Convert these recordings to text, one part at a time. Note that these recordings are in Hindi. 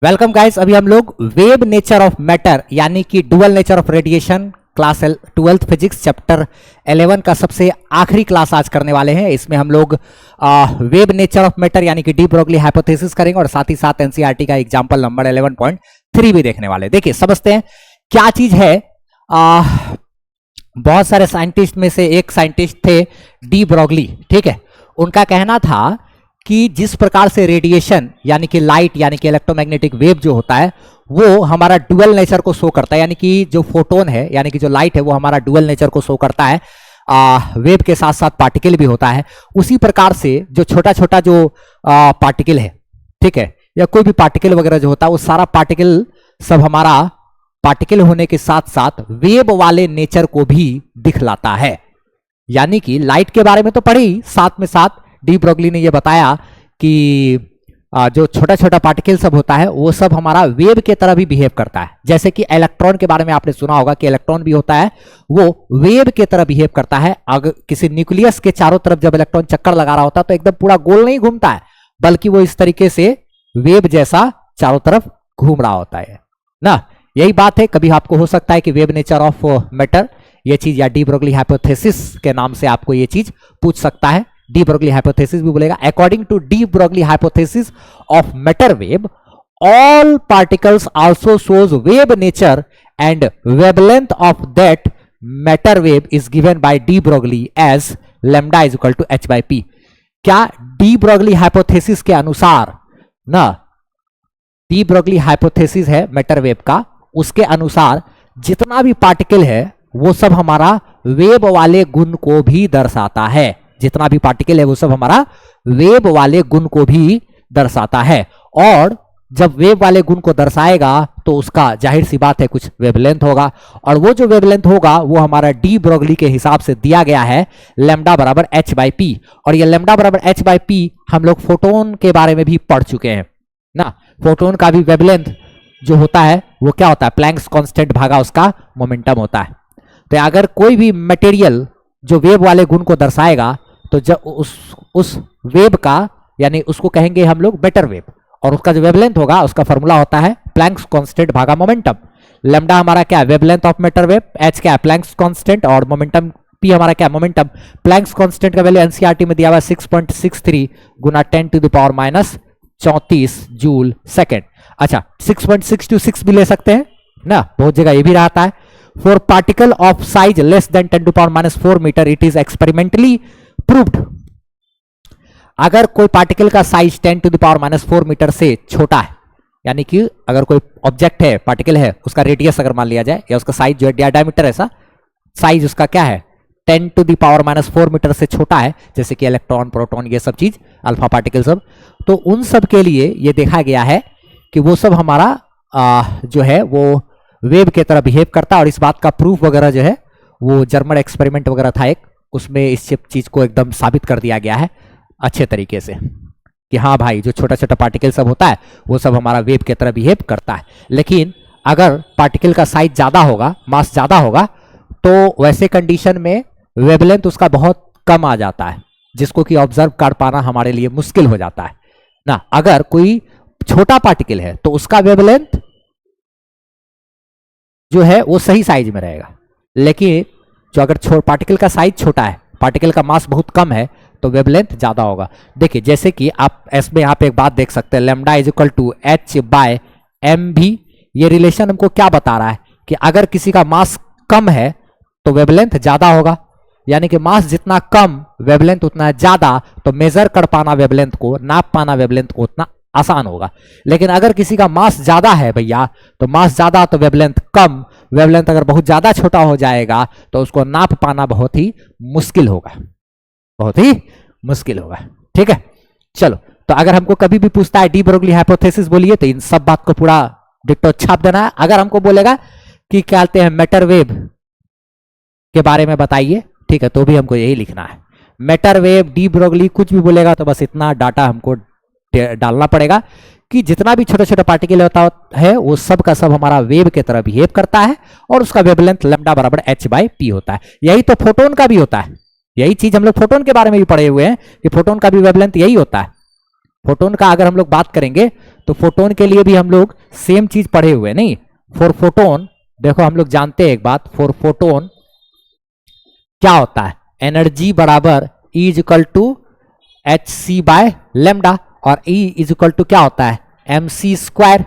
Welcome guys. अभी हम लोग वेव नेचर ऑफ मैटर यानी कि dual nature of radiation class 12th physics chapter 11 का सबसे आखिरी क्लास आज करने वाले हैं। इसमें हम लोग वेव नेचर ऑफ मैटर यानी कि डी ब्रोगली हाइपोथेसिस करेंगे और साथ ही साथ एनसीईआरटी का एग्जांपल नंबर 11.3 भी देखने वाले हैं। देखिए समझते हैं क्या चीज है। बहुत सारे साइंटिस्ट में से एक साइंटिस्ट थे डी ब्रोगली, ठीक है। उनका कहना था कि जिस प्रकार से रेडिएशन यानी कि लाइट यानी कि इलेक्ट्रोमैग्नेटिक वेव जो होता है वो हमारा डुअल नेचर को शो करता है, यानी कि जो फोटोन है यानी कि जो लाइट है वो हमारा डुअल नेचर को शो करता है। वेव के साथ साथ पार्टिकल भी होता है। उसी प्रकार से जो छोटा छोटा जो पार्टिकल है, ठीक है, या कोई भी पार्टिकल वगैरह जो होता है वो सारा पार्टिकल सब हमारा पार्टिकल होने के साथ साथ वेव वाले नेचर को भी दिखलाता है। यानी कि लाइट के बारे में तो पढ़े ही, साथ में साथ डी ब्रोगली ने यह बताया कि जो छोटा छोटा पार्टिकल सब होता है वो सब हमारा वेव के तरह भी बिहेव करता है। जैसे कि इलेक्ट्रॉन के बारे में आपने सुना होगा कि इलेक्ट्रॉन भी होता है, वो वेव के तरह बिहेव करता है। अगर किसी न्यूक्लियस के चारों तरफ जब इलेक्ट्रॉन चक्कर लगा रहा होता है तो एकदम पूरा गोल नहीं घूमता है, बल्कि वो इस तरीके से वेव जैसा चारों तरफ घूम रहा होता है ना। यही बात है। कभी आपको हो सकता है कि वेव नेचर ऑफ मैटर ये चीज या डी ब्रोगली हाइपोथेसिस के नाम से आपको ये चीज पूछ सकता है। डी ब्रोगली हाइपोथेसिस भी बोलेगा। According to de Broglie hypothesis of matter wave, all particles also shows wave nature and wavelength of that matter wave is given by de Broglie as lambda is equal to h by p। क्या डी ब्रोगली हाइपोथेसिस के अनुसार ना, डी ब्रोगली हाइपोथेसिस है मैटर वेव का, उसके अनुसार जितना भी पार्टिकल है वो सब हमारा वेव वाले गुण को भी दर्शाता है। जितना भी पार्टिकल है वो सब हमारा वेव वाले गुण को भी दर्शाता है। और जब वेव वाले गुण को दर्शाएगा तो उसका जाहिर सी बात है कुछ वेवलेंथ होगा, और वो जो वेवलेंथ होगा वो हमारा डी ब्रोगली के हिसाब से दिया गया है लैम्डा बराबर h by p। और ये लैम्डा बराबर h by p हम लोग फोटोन के बारे में भी पढ़ चुके हैं ना। फोटोन का भी वेवलेंथ जो होता है वो क्या होता है, प्लैंक्स कांस्टेंट भागा उसका मोमेंटम होता है। तो अगर कोई भी मटेरियल जो वेव वाले गुण को दर्शाएगा तो जब उस वेव का यानी उसको कहेंगे हम लोग मैटर वेव, और उसका जो वेवलेंथ होगा उसका फॉर्मूला होता है प्लैंक्स कांस्टेंट भागा मोमेंटम। लैम्डा हमारा क्या है, wavelength of matter wave, h क्या है प्लैंक्स कांस्टेंट, और मोमेंटम p हमारा क्या है मोमेंटम। प्लैंक्स कांस्टेंट का वैल्यू एनसीईआरटी में दिया हुआ 6.63 गुना 10⁻⁻34 जूल सेकेंड। अच्छा 6.626 भी ले सकते हैं ना, बहुत जगह ये भी रहता है। For particle of size less than 10⁻⁴ metre it is experimentally proved. अगर कोई पार्टिकल का साइज 10⁻⁴ मीटर से छोटा है, यानी कि अगर कोई ऑब्जेक्ट है, पार्टिकल है, उसका रेडियस अगर मान लिया जाए या उसका साइज जो है डायमीटर ऐसा साइज उसका क्या है 10⁻⁴ मीटर से छोटा है, जैसे कि इलेक्ट्रॉन प्रोटॉन ये सब चीज अल्फा पार्टिकल सब, तो उन सब के लिए ये देखा गया है कि वो सब हमारा जो है वो वेव के तरह बिहेव करता है। और इस बात का प्रूफ वगैरह जो है वो जर्मन एक्सपेरिमेंट वगैरह था एक, उसमें इस चीज को एकदम साबित कर दिया गया है अच्छे तरीके से कि हाँ भाई जो छोटा छोटा पार्टिकल सब होता है वो सब हमारा वेव की तरह बिहेव करता है। लेकिन अगर पार्टिकल का साइज ज्यादा होगा, मास ज्यादा होगा, तो वैसे कंडीशन में वेवलेंथ उसका बहुत कम आ जाता है, जिसको कि ऑब्जर्व कर पाना हमारे लिए मुश्किल हो जाता है ना। अगर कोई छोटा पार्टिकल है तो उसका वेवलेंथ जो है वो सही साइज में रहेगा, लेकिन जो अगर पार्टिकल का साइज छोटा है, पार्टिकल का मास बहुत कम है, तो वेवलेंथ ज्यादा होगा। देखिए जैसे कि आप इसमें यहाँ पे एक बात देख सकते हैं, lambda is equal to h by mv। ये रिलेशन हमको क्या बता रहा है कि अगर किसी का मास कम है तो वेवलेंथ ज्यादा होगा, यानी कि मास जितना कम वेवलेंथ उतना ज्यादा, तो मेजर कर पाना वेवलेंथ को, नाप पाना वेवलेंथ को उतना आसान होगा। लेकिन अगर किसी का मास ज्यादा है भैया, तो मास ज्यादा तो वेवलेंथ कम, वेवलेंथ अगर बहुत ज्यादा छोटा हो जाएगा तो उसको नाप पाना बहुत ही मुश्किल होगा, बहुत ही मुश्किल होगा। ठीक है, चलो तो अगर हमको कभी भी पूछता है डी ब्रोगली हाइपोथेसिस बोलिए तो इन सब बात को पूरा डिट्टो छाप देना है। अगर हमको बोलेगा कि क्या कहते हैं मैटर वेव के बारे में बताइए, ठीक है, तो भी हमको यही लिखना है मैटर वेव डी ब्रोगली, कुछ भी बोलेगा तो बस इतना डाटा हमको डालना पड़ेगा कि जितना भी छोटा छोटा पार्टिकल होता है वो सब का सब हमारा वेव के तरह बिहेव करता है और उसका वेवलेंथ लैम्डा बराबर h by p होता है। यही तो फोटोन का भी होता है, यही चीज हम लोग फोटोन के बारे में भी पढ़े हुए हैं कि फोटोन का भी वेवलेंथ यही होता है। फोटोन का अगर हम लोग बात करेंगे तो फोटोन के लिए भी हम लोग सेम चीज पढ़े हुए नहीं। फॉर फोटोन देखो हम लोग जानते हैं एक बात, फॉर फोटोन क्या होता है, एनर्जी बराबर E is equal to H C by lambda, और E इज इक्वल टू क्या होता है M C square,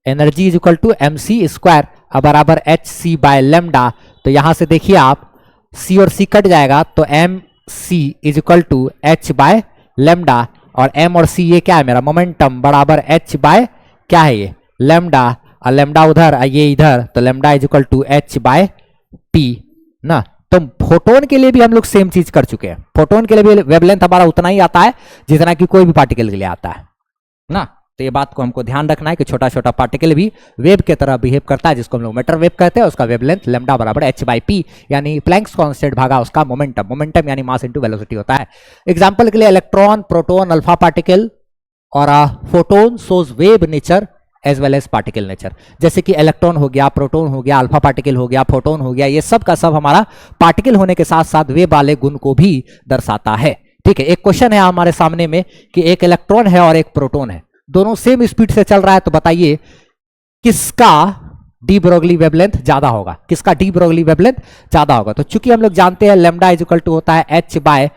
energy is equal to M C square बराबर एच सी बाय लेमडा। तो यहां से देखिए आप C और C कट जाएगा तो M C is equal to H by lambda, और M और C ये क्या है मेरा मोमेंटम बराबर H बाय क्या है ये लेमडा, और लेमडा उधर ये इधर, तो lambda is equal to H by P ना। तो फोटोन के लिए भी हम लोग सेम चीज कर चुके हैं, फोटोन के लिए भी वेवलेंथ हमारा उतना ही आता है जितना कि कोई भी पार्टिकल के लिए आता है ना। तो ये बात को हमको ध्यान रखना है कि छोटा छोटा पार्टिकल भी वेव की तरह बिहेव करता है, जिसको हम लोग मैटर वेव कहते हैं, उसका वेवलेंथ लेमडा बराबर H बाई P यानी प्लैंक्स कांस्टेंट भागा उसका मोमेंटम, मोमेंटम यानी मास इनटू वेलोसिटी होता है। एग्जांपल के लिए इलेक्ट्रॉन, प्रोटॉन, अल्फा पार्टिकल और photon shows wave nature as well as particle nature. जैसे कि इलेक्ट्रॉन हो गया, प्रोटॉन हो गया, अल्फा पार्टिकल हो गया, फोटोन हो गया, ये सब का सब हमारा पार्टिकल होने के साथ साथ वेव वाले गुण को भी दर्शाता है। ठीक है, एक क्वेश्चन है हमारे सामने में कि एक इलेक्ट्रॉन है और एक प्रोटॉन है, दोनों सेम स्पीड से चल रहा है, तो बताइए किसका डी ब्रोगली वेवलेंथ ज्यादा होगा, किसका डी ब्रोगली वेवलेंथ ज्यादा होगा। तो चूंकि हम लोग जानते हैं लेमडा इज इक्वल टू होता है H बाय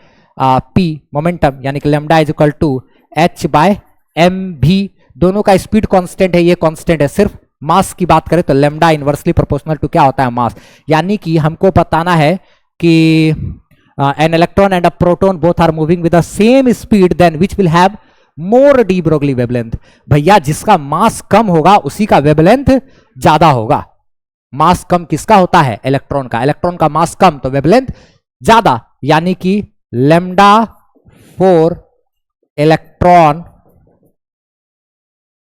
P मोमेंटम, यानी कि lambda is equal to H by M भी, दोनों का स्पीड कांस्टेंट है, ये कांस्टेंट है। सिर्फ मास की बात करें तो लेमडा इनवर्सली प्रोपोर्शनल टू क्या होता है मास, यानी कि हमको बताना है कि an electron and a proton both are moving with the same speed then which will have more de Broglie wavelength. भैया जिसका मास कम होगा उसी का वेवलेंथ ज्यादा होगा। मास कम किसका होता है, इलेक्ट्रॉन का, इलेक्ट्रॉन का मास कम तो वेवलेंथ ज्यादा, यानी कि lambda for electron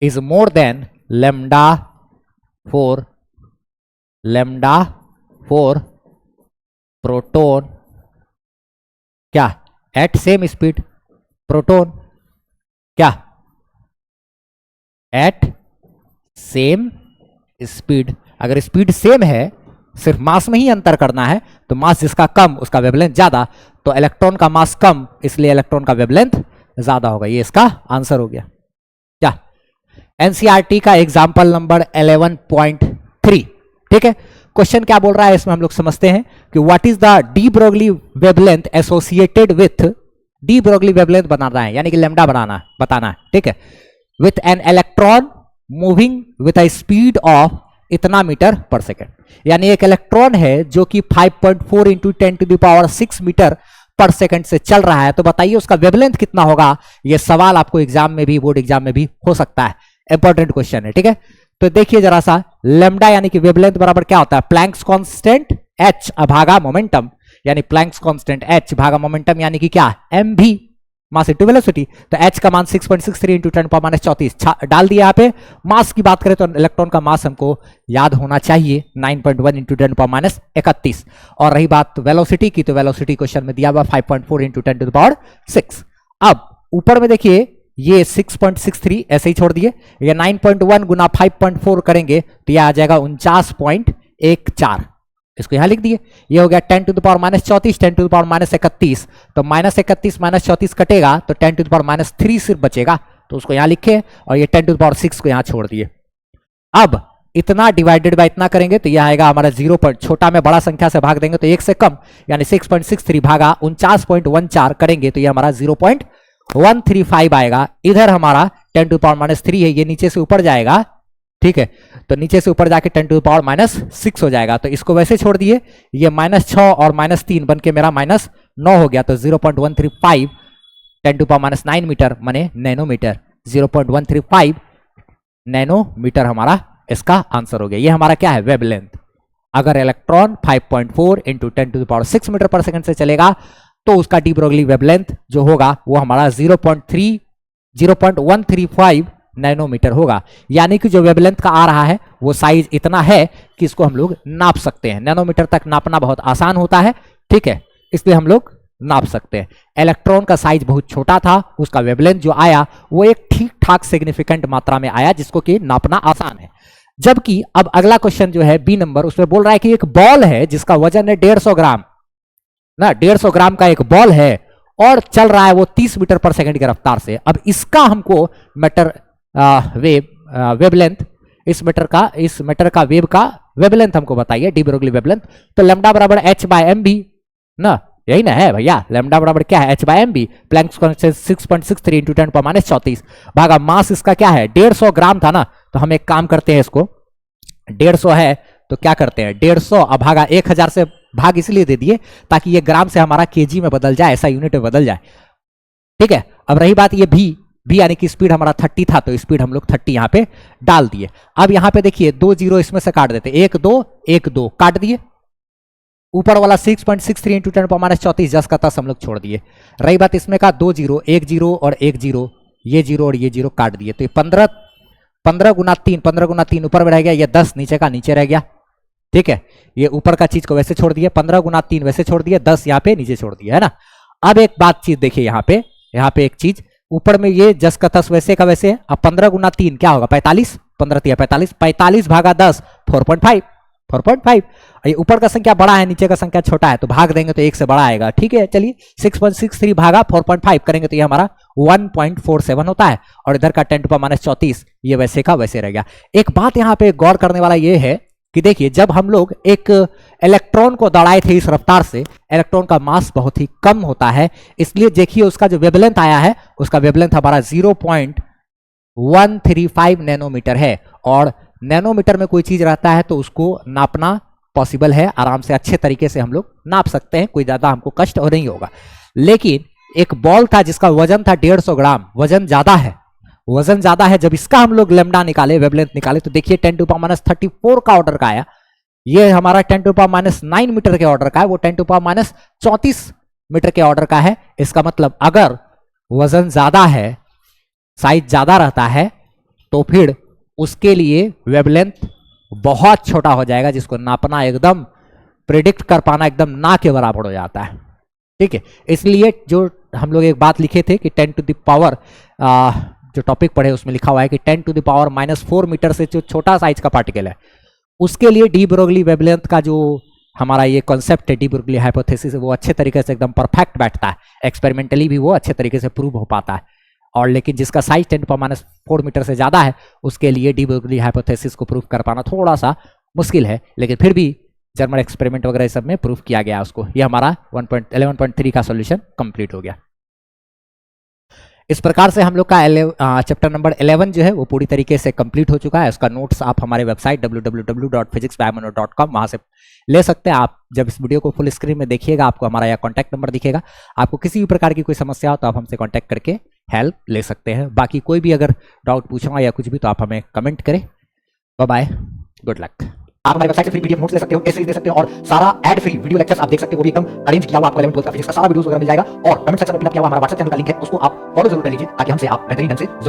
is more than lambda for proton क्या at same speed, proton क्या at same speed। अगर स्पीड सेम है, सिर्फ मास में ही अंतर करना है, तो मास जिसका कम उसका वेवलेंथ ज्यादा, तो इलेक्ट्रॉन का मास कम इसलिए इलेक्ट्रॉन का वेवलेंथ ज्यादा होगा। ये इसका आंसर हो गया। क्या एनसीईआरटी का एग्जाम्पल नंबर 11.3। ठीक है, क्वेश्चन क्या बोल रहा है इसमें हम लोग समझते हैं कि what is the de Broglie wavelength associated with, de Broglie wavelength बनाना है यानी कि लेमडा बताना है। ठीक है, with an electron moving with a speed of इतना मीटर पर सेकेंड, यानी एक इलेक्ट्रॉन है जो कि 5.4 इंटू 10⁶ मीटर पर सेकंड से चल रहा है, तो बताइए उसका वेवलेंथ कितना होगा। यह सवाल आपको एग्जाम में भी, बोर्ड एग्जाम में भी हो सकता है, इंपॉर्टेंट क्वेश्चन है। ठीक है, तो देखिए जरा सा, लेमडा यानी कि वेवलेंथ बराबर क्या होता है, प्लैंक्स कांस्टेंट H भागा मोमेंटम, यानी प्लैंक्स कांस्टेंट H भागा मोमेंटम यानी कि क्या एम भी, मास इनटू वेलोसिटी। तो H का मान 6.63 इंटू 10⁻⁻⁴ डाल दिया यहाँ पे। मास की बात करें तो इलेक्ट्रॉन का मास हमको याद होना चाहिए 9.1 इंटू 10⁻31। और रही बात वेलोसिटी की, तो वेलोसिटी क्वेश्चन में दिया हुआ 5.4 इंटू 10⁻6। अब ऊपर में देखिए ये 6.63 ऐसे ही छोड़ दिए, ये 9.1 गुना 5.4 करेंगे तो यह आ जाएगा 49.14, इसको यहां लिख दिए। ये हो गया 10⁻⁻34, 10⁻⁻31, तो -31 -34 कटेगा तो 10⁻³ सिर्फ बचेगा, तो उसको यहां लिखे, और ये 10⁶ को यहां छोड़ दिए। अब इतना डिवाइडेड बाय इतना करेंगे तो यह आएगा हमारा 0, छोटा में बड़ा संख्या से भाग देंगे तो 1 से कम, यानी 6.63 भागा 49.14 करेंगे तो यह हमारा 0.135 आएगा। इधर हमारा 10⁻³ है, ये नीचे से ऊपर जाएगा। ठीक है, तो नीचे से ऊपर जाके 10⁻⁻6 हो जाएगा, तो इसको वैसे छोड़ दिए। ये -6 और -3 बन के मेरा -9 हो गया, तो 0.135 10⁻⁹ मीटर माने नैनोमीटर, 0.135 नैनोमीटर हमारा इसका आंसर हो गया। ये हमारा क्या है, वेवलेंथ। अगर इलेक्ट्रॉन 5.4 इंटू 10⁻⁶ मीटर पर सेकंड से चलेगा तो उसका डी ब्रोगली वेवलेंथ जो होगा वो हमारा 0.135 नैनोमीटर होगा, यानी कि जो वेवलेंथ का आ रहा है वो साइज इतना है कि इसको हम लोग नाप सकते हैं। नैनोमीटर तक नापना बहुत आसान होता है, ठीक है, इसलिए हम लोग नाप सकते हैं। इलेक्ट्रॉन का साइज बहुत छोटा था, उसका वेवलेंथ जो आया वो एक ठीक ठाक सिग्निफिकेंट मात्रा में आया जिसको कि नापना आसान है। जबकि अब अगला क्वेश्चन जो है बी नंबर, उसमें बोल रहा है कि एक बॉल है जिसका वजन है 150 ग्राम ना, 150 ग्राम का एक बॉल है और चल रहा है वो 30 मीटर पर सेकंड की रफ्तार से। अब इसका हमको मैटर वेवलेंथ, इस मैटर का वेव का वेवलेंथ हमको बताइए, डी ब्रोगली वेवलेंथ। तो लैम्डा बराबर h बाय एम बी ना, यही ना है भैया, लैम्डा बराबर क्या है, h by M B, Planck's constant 6.63 into 10⁻34 भागा मास इसका क्या है 150 ग्राम था ना। तो हम एक काम करते हैं, इसको 150 है तो क्या करते हैं 150 अब भागा 1000 से भाग इसलिए दे दिए ताकि ये ग्राम से हमारा केजी में बदल जाए, ऐसा यूनिट में बदल जाए। ठीक है, अब रही बात ये भी यानी कि स्पीड हमारा 30 था तो स्पीड हम लोग 30 यहां पे डाल दिए। अब यहां पे देखिए 2 जीरो इसमें से काट देते, 1 2 1 2 काट दिए, ऊपर वाला 6.63 इंटू 10⁻34 10 का 10 हम लोग छोड़ दिए। रही बात इसमें का 2 जीरो, 1 जीरो और 1 जीरो, ये जीरो और ये जीरो काट दिए, तो ये 15 गुना 3 ऊपर में रह गया, ये 10 नीचे का नीचे रह गया। ठीक है, ये ऊपर का चीज को वैसे छोड़ दिए, 15 गुना 3 वैसे छोड़ दिए, 10 यहाँ पे नीचे छोड़ दिया है ना। अब एक बात चीज देखिए, यहाँ पे एक चीज ऊपर में ये 10 का 10 वैसे का वैसे है। अब 15 गुना 3 क्या होगा 45, 15 3 45, 45 भागा 10 4.5। ये ऊपर का संख्या बड़ा है, नीचे का संख्या छोटा है, तो भाग देंगे तो 1 से बड़ा आएगा। ठीक है, चलिए 6.63 भागा 4.5 करेंगे तो ये हमारा 1.47 होता है, और इधर का 10⁻34 ये वैसे का वैसे रह गया। एक बात यहाँ पे गौर करने वाला ये है कि देखिए, जब हम लोग एक इलेक्ट्रॉन को दौड़ाए थे इस रफ्तार से, इलेक्ट्रॉन का मास बहुत ही कम होता है, इसलिए देखिए उसका जो वेवलेंथ आया है, उसका वेवलेंथ हमारा 0.135 नैनोमीटर है। और नैनोमीटर में कोई चीज रहता है तो उसको नापना पॉसिबल है, आराम से अच्छे तरीके से हम लोग नाप सकते हैं, कोई ज्यादा हमको कष्ट और नहीं होगा। लेकिन एक बॉल था जिसका वजन था 150 ग्राम, वजन ज्यादा है। जब इसका हम लोग लेमडा निकाले, वेवलेंथ निकाले, तो देखिए 10⁻34 का ऑर्डर का आया, ये हमारा 10⁻9 मीटर के ऑर्डर का है, वो 10⁻34 मीटर के ऑर्डर का है। इसका मतलब अगर वजन ज्यादा है, साइज ज्यादा रहता है, तो फिर उसके लिए वेवलेंथ बहुत छोटा हो जाएगा, जिसको नापना एकदम प्रिडिक्ट कर पाना एकदम ना के बराबर हो जाता है। ठीक है, इसलिए जो हम लोग एक बात लिखे थे कि 10 टू द पावर, जो टॉपिक पढ़े उसमें लिखा हुआ है कि 10 टू द पावर -4 मीटर से जो छोटा साइज का पार्टिकल है, उसके लिए डी ब्रोगली वेवलेंथ का जो हमारा ये कॉन्सेप्ट है, डी ब्रोगली हाइपोथेसिस, वो अच्छे तरीके से एकदम परफेक्ट बैठता है, एक्सपेरिमेंटली भी वो अच्छे तरीके से प्रूव हो पाता है। और लेकिन जिसका साइज 10⁻4 मीटर से ज्यादा है, उसके लिए डी ब्रोगली हाइपोथेसिस को प्रूव कर पाना थोड़ा सा मुश्किल है, लेकिन फिर भी जर्मन एक्सपेरिमेंट वगैरह सब में प्रूव किया गया उसको। ये हमारा 11.3 का सॉल्यूशन कंप्लीट हो गया। इस प्रकार से हम लोग का चैप्टर नंबर 11 जो है वो पूरी तरीके से कंप्लीट हो चुका है। उसका नोट्स आप हमारे वेबसाइट www.physicsbymono.com वहां से ले सकते हैं। आप जब इस वीडियो को फुल स्क्रीन में देखिएगा, आपको हमारा यह कॉन्टैक्ट नंबर दिखेगा। आपको किसी भी प्रकार की कोई समस्या हो तो आप हमसे कॉन्टैक्ट करके हेल्प ले सकते हैं। बाकी कोई भी अगर डाउट पूछना या कुछ भी, तो आप हमें कमेंट करें। Bye bye, good luck. आप हमारे वेबसाइट से फ्री पीडीएफ नोट्स ले सकते हो, सीरीज दे सकते हो, और सारा एड फ्री वीडियो लेक्चर्स आप देख सकते हो, वो भी एकदम अरेंज किया हुआ आपको 11 12 का फिजिक्स का सारा वीडियोस वगैरह मिल जाएगा। और कमेंट सेक्शन में पिन अप किया हुआ हमारा व्हाट्सएप चैनल का लिंक है, उसको आप फॉलो जरूर कर लीजिए ताकि हमसे आप बेहतरीन ढंग से जुड़